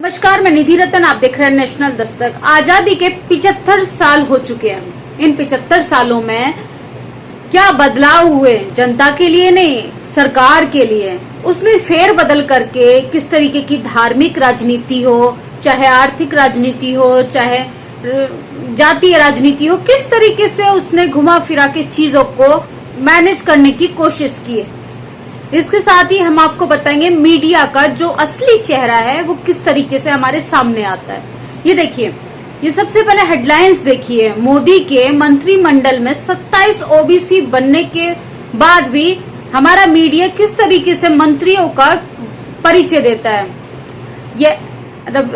नमस्कार, मैं निधि रतन। आप देख रहे हैं नेशनल दस्तक। आजादी के 75 साल हो चुके हैं। इन 75 सालों में क्या बदलाव हुए? जनता के लिए नहीं, सरकार के लिए। उसमें फेर बदल करके किस तरीके की धार्मिक राजनीति हो, चाहे आर्थिक राजनीति हो, चाहे जातीय राजनीति हो, किस तरीके से उसने घुमा फिरा के चीजों को मैनेज करने की कोशिश की है। इसके साथ ही हम आपको बताएंगे मीडिया का जो असली चेहरा है वो किस तरीके से हमारे सामने आता है। ये देखिए, ये सबसे पहले हेडलाइंस देखिए। मोदी के मंत्रिमंडल में 27 ओबीसी बनने के बाद भी हमारा मीडिया किस तरीके से मंत्रियों का परिचय देता है। ये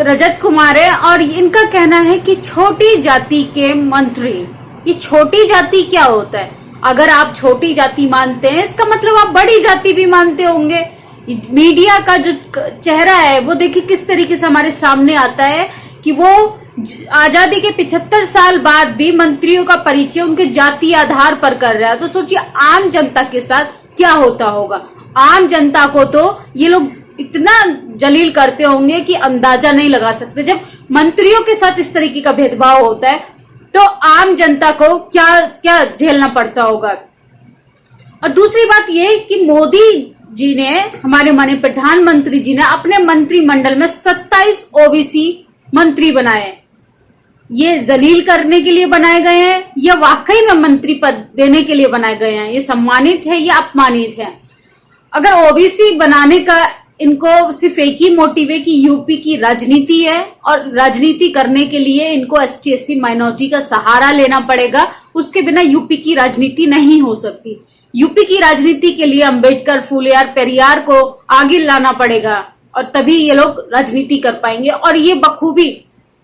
रजत कुमार है और इनका कहना है कि छोटी जाति के मंत्री। ये छोटी जाति क्या होता है? अगर आप छोटी जाति मानते हैं, इसका मतलब आप बड़ी जाति भी मानते होंगे। मीडिया का जो चेहरा है वो देखिए किस तरीके से हमारे सामने आता है कि वो आजादी के 75 साल बाद भी मंत्रियों का परिचय उनके जाति आधार पर कर रहा है। तो सोचिए आम जनता के साथ क्या होता होगा। आम जनता को तो ये लोग इतना जलील करते होंगे कि अंदाजा नहीं लगा सकते। जब मंत्रियों के साथ इस तरीके का भेदभाव होता है तो आम जनता को क्या क्या झेलना पड़ता होगा। और दूसरी बात ये कि मोदी जी ने, हमारे माननीय प्रधानमंत्री जी ने अपने मंत्रिमंडल में 27 ओबीसी मंत्री बनाए। ये जलील करने के लिए बनाए गए हैं या वाकई में मंत्री पद देने के लिए बनाए गए हैं? ये सम्मानित है या अपमानित है? अगर ओबीसी बनाने का इनको सिर्फ एक ही मोटिव है कि यूपी की राजनीति है और राजनीति करने के लिए इनको एसटी एससी माइनॉरिटी का सहारा लेना पड़ेगा, उसके बिना यूपी की राजनीति नहीं हो सकती। यूपी की राजनीति के लिए अंबेडकर, फुलेर, पेरियार को आगे लाना पड़ेगा और तभी ये लोग राजनीति कर पाएंगे। और ये बखूबी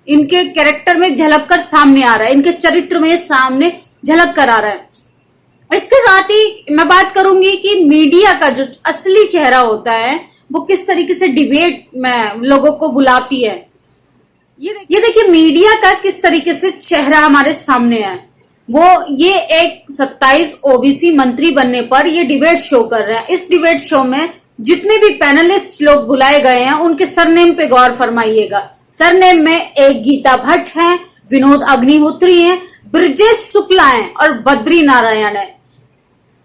इनके कैरेक्टर में झलक कर सामने आ रहा है, इनके चरित्र में सामने झलक कर आ रहा है। इसके साथ ही मैं बात करूंगी कि मीडिया का जो असली चेहरा होता है वो किस तरीके से डिबेट में लोगों को बुलाती है। ये देखिए मीडिया का किस तरीके से चेहरा हमारे सामने है। ये एक 27 ओबीसी मंत्री बनने पर ये डिबेट शो कर रहे हैं। इस डिबेट शो में जितने भी पैनलिस्ट लोग बुलाए गए हैं उनके सरनेम पे गौर फरमाइएगा। सरनेम में एक गीता भट्ट है, विनोद अग्निहोत्री है, ब्रजेश शुक्ला है और बद्री नारायण है।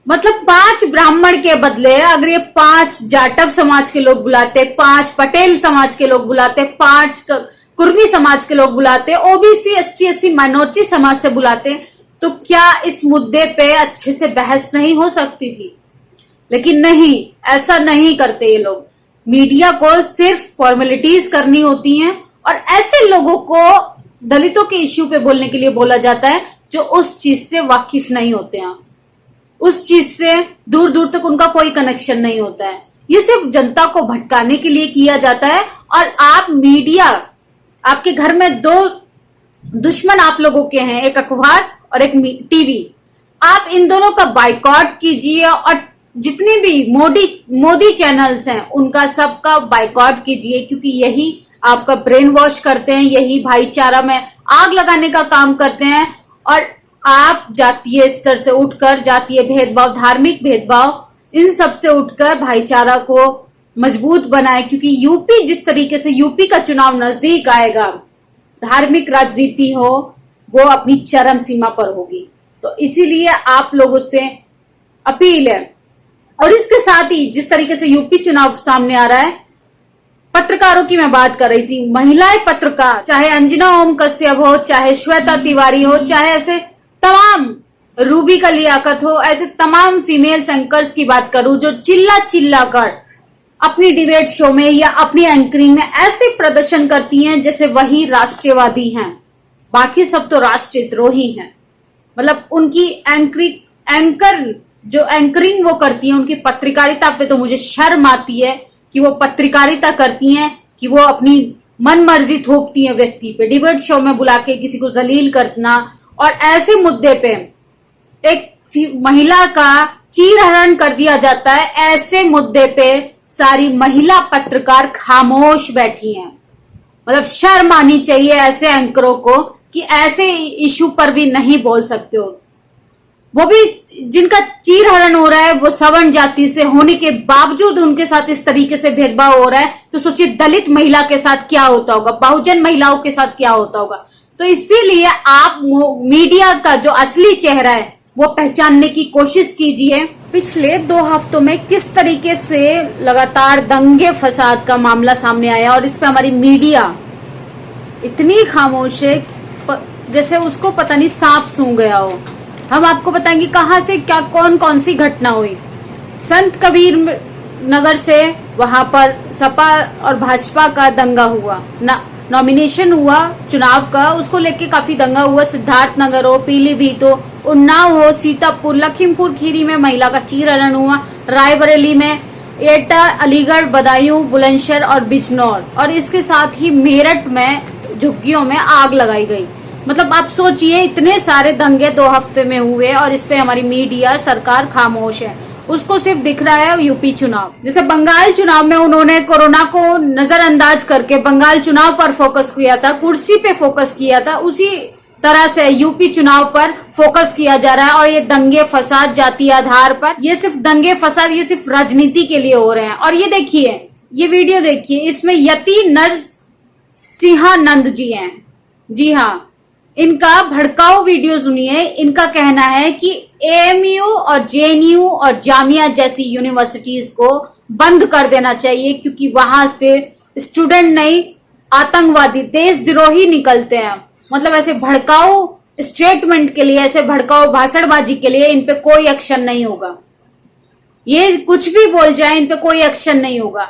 मतलब 5 ब्राह्मण के बदले अगर ये 5 जाटव समाज के लोग बुलाते, 5 पटेल समाज के लोग बुलाते, 5 कुर्मी समाज के लोग बुलाते, ओबीसी एसटी एससी माइनॉरिटी समाज से बुलाते, तो क्या इस मुद्दे पे अच्छे से बहस नहीं हो सकती थी? लेकिन नहीं, ऐसा नहीं करते ये लोग। मीडिया को सिर्फ फॉर्मेलिटीज करनी होती हैं और ऐसे लोगों को दलितों के इश्यू पे बोलने के लिए बोला जाता है जो उस चीज से वाकिफ नहीं होते हैं, उस चीज से दूर दूर तक उनका कोई कनेक्शन नहीं होता है। ये सिर्फ जनता को भटकाने के लिए किया जाता है। और आप मीडिया, आपके घर में 2 दुश्मन आप लोगों के हैं, एक अखबार और एक टीवी। आप इन दोनों का बाइकॉट कीजिए और जितने भी मोदी चैनल्स हैं उनका सबका बाइकॉट कीजिए, क्योंकि यही आपका ब्रेन वॉश करते हैं, यही भाईचारा में आग लगाने का काम करते हैं। और आप जातीय स्तर से उठकर, जातीय भेदभाव, धार्मिक भेदभाव, इन सब से उठकर भाईचारा को मजबूत बनाए, क्योंकि यूपी जिस तरीके से, यूपी का चुनाव नजदीक आएगा, धार्मिक राजनीति हो वो अपनी चरम सीमा पर होगी। तो इसीलिए आप लोगों से अपील है। और इसके साथ ही जिस तरीके से यूपी चुनाव सामने आ रहा है, पत्रकारों की मैं बात कर रही थी, महिलाएं पत्रकार, चाहे अंजना ओम कश्यप हो, चाहे श्वेता तिवारी हो, चाहे ऐसे तमाम रूबी का लियाकत हो, ऐसे तमाम फीमेल एंकर्स की बात करूं जो चिल्ला चिल्ला कर अपनी डिबेट शो में या अपनी एंकरिंग में ऐसे प्रदर्शन करती हैं जैसे वही राष्ट्रवादी हैं, बाकी सब तो राष्ट्रद्रोही हैं। मतलब उनकी एंकर जो एंकरिंग वो करती है, उनकी पत्रकारिता पे तो मुझे शर्म आती है कि वो पत्रकारिता करती हैं कि वो अपनी मन मर्जी थोपती हैं व्यक्ति पे। डिबेट शो में बुला के किसी को जलील करना और ऐसे मुद्दे पे एक महिला का चीरहरण कर दिया जाता है, ऐसे मुद्दे पे सारी महिला पत्रकार खामोश बैठी हैं। मतलब शर्म आनी चाहिए ऐसे एंकरों को कि ऐसे इशू पर भी नहीं बोल सकते हो। वो भी जिनका चीरहरण हो रहा है वो सवर्ण जाति से होने के बावजूद उनके साथ इस तरीके से भेदभाव हो रहा है, तो सोचिए दलित महिला के साथ क्या होता होगा, बहुजन महिलाओं के साथ क्या होता होगा। तो इसीलिए आप मीडिया का जो असली चेहरा है वो पहचानने की कोशिश कीजिए। पिछले 2 हफ्तों में किस तरीके से लगातार दंगे फसाद का मामला सामने आया और इस पे हमारी मीडिया इतनी खामोश है जैसे उसको पता नहीं सांप सूंघ गया हो। हम आपको बताएंगे कहां से क्या कौन सी घटना हुई। संत कबीर नगर से वहां पर सपा और भाजपा का दंगा हुआ, नॉमिनेशन हुआ चुनाव का, उसको लेके काफी दंगा हुआ। सिद्धार्थ नगर हो, पीलीभीत हो, उन्नाव हो, सीतापुर, लखीमपुर खीरी में महिला का चीरहरण हुआ, रायबरेली में, एटा, अलीगढ़, बदायूं, बुलंदशहर और बिजनौर, और इसके साथ ही मेरठ में झुग्गियों में आग लगाई गई। मतलब आप सोचिए इतने सारे दंगे 2 हफ्ते में हुए और इस पे हमारी मीडिया सरकार खामोश है। उसको सिर्फ दिख रहा है यूपी चुनाव। जैसे बंगाल चुनाव में उन्होंने कोरोना को नजरअंदाज करके बंगाल चुनाव पर फोकस किया था, कुर्सी पे फोकस किया था, उसी तरह से यूपी चुनाव पर फोकस किया जा रहा है। और ये दंगे फसाद जातीय आधार पर, ये सिर्फ दंगे फसाद, ये सिर्फ राजनीति के लिए हो रहे हैं। और ये देखिए, ये वीडियो देखिए, इसमें यति नरसिंहानंद जी हैं। जी हाँ, इनका भड़काऊ वीडियो सुनिए। इनका कहना है कि एएमयू और जेएनयू और जामिया जैसी यूनिवर्सिटीज को बंद कर देना चाहिए क्योंकि वहां से स्टूडेंट नहीं आतंकवादी देशद्रोही निकलते हैं। मतलब ऐसे भड़काऊ स्टेटमेंट के लिए, ऐसे भड़काऊ भाषणबाजी के लिए इन पे कोई एक्शन नहीं होगा। ये कुछ भी बोल जाए, इन पे कोई एक्शन नहीं होगा।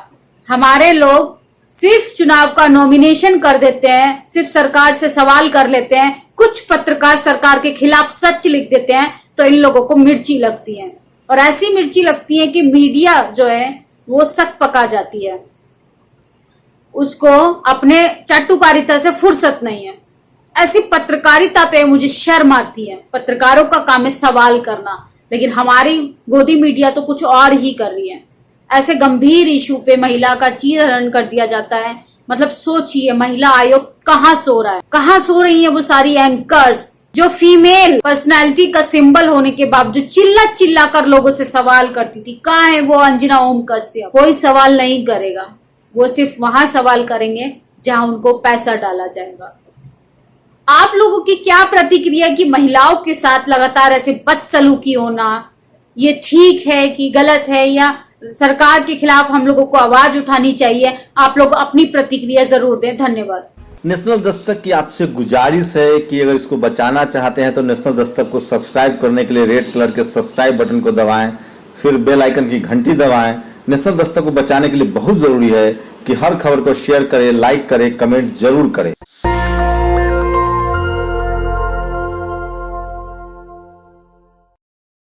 हमारे लोग सिर्फ चुनाव का नॉमिनेशन कर देते हैं, सिर्फ सरकार से सवाल कर लेते हैं, कुछ पत्रकार सरकार के खिलाफ सच लिख देते हैं तो इन लोगों को मिर्ची लगती है। और ऐसी मिर्ची लगती है कि मीडिया जो है वो सक पका जाती है, उसको अपने चाटुकारिता से फुर्सत नहीं है। ऐसी पत्रकारिता पे मुझे शर्म आती है। पत्रकारों का काम है सवाल करना, लेकिन हमारी गोदी मीडिया तो कुछ और ही कर रही है। ऐसे गंभीर इशू पे महिला का चीरहरण कर दिया जाता है। मतलब सोचिए महिला आयोग कहाँ सो रहा है, कहाँ सो रही है वो सारी एंकर्स जो फीमेल पर्सनैलिटी का सिंबल होने के बावजूद चिल्ला चिल्ला कर लोगों से सवाल करती थी। कहाँ है वो अंजना ओम कश्यप? कोई सवाल नहीं करेगा, वो सिर्फ वहां सवाल करेंगे जहां उनको पैसा डाला जाएगा। आप लोगों की क्या प्रतिक्रिया कि महिलाओं के साथ लगातार ऐसे बदसलूकी होना ये ठीक है कि गलत है, या सरकार के खिलाफ हम लोगों को आवाज उठानी चाहिए? आप लोग अपनी प्रतिक्रिया जरूर दें। धन्यवाद। नेशनल दस्तक की आपसे गुजारिश है कि अगर इसको बचाना चाहते हैं तो नेशनल दस्तक को सब्सक्राइब करने के लिए रेड कलर के सब्सक्राइब बटन को दबाएं, फिर बेल आइकन की घंटी दबाएं। नेशनल दस्तक को बचाने के लिए बहुत जरूरी है कि हर खबर को शेयर करें, लाइक करें, कमेंट जरूर करें।